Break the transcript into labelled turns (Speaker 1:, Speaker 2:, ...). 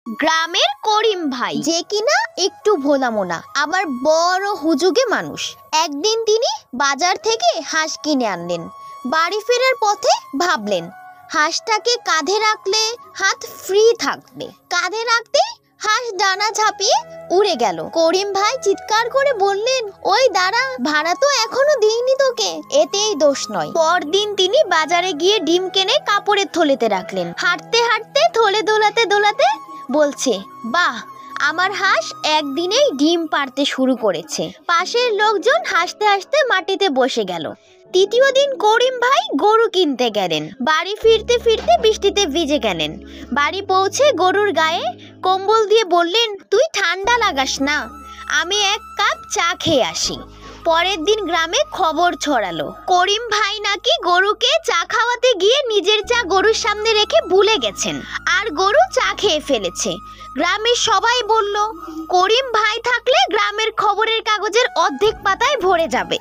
Speaker 1: গ্রামের করিম ভাই, যে কিনা একটু ভোলা মোনা আবার বড় হুজুগে মানুষ। একদিন তিনি বাজার থেকে হাঁস কিনে আনলেন। বাড়ি ফেরার পথে ভাবলেন হাঁসটাকে কাঁধে রাখলে হাত ফ্রি থাকবে। কাঁধে রাখতে হাঁস ডানা ঝাঁপিয়ে উড়ে গেল। করিম ভাই চিৎকার করে বললেন, ওই দাঁড়া, ভাড়া তো এখনো দিইনি তোকে। এতেই দোষ নয়। পরদিন তিনি বাজারে গিয়ে ডিম কিনে কাপড়ের থলেতে রাখলেন। হাঁটতে হাঁটতে থলে দোলাতে দোলাতে বলছে, বাহ, আমার হাঁস একদিনেই ডিম পাড়তে শুরু করেছে। পাশের লোকজন হাসতে হাসতে মাটিতে বসে গেল। তৃতীয় দিন করিম ভাই গরু কিনতে গেলেন। বাড়ি ফিরতে ফিরতে বৃষ্টিতে ভিজে গেলেন। বাড়ি পৌঁছে গরুর গায়ে কম্বল দিয়ে বললেন, তুই ঠান্ডা লাগাস না, আমি এক কাপ চা খেয়ে আসি। পরের দিন গ্রামে খবর ছড়ালো, করিম ভাই নাকি গরুকে চা খাওয়াতে গিয়ে নিজের চা গরুর সামনে রেখে ভুলে গেছেন, আর গরু চা খেয়ে ফেলেছে। গ্রামের সবাই বলল, করিম ভাই থাকলে গ্রামের খবরের কাগজের অর্ধেক পাতায় ভরে যাবে।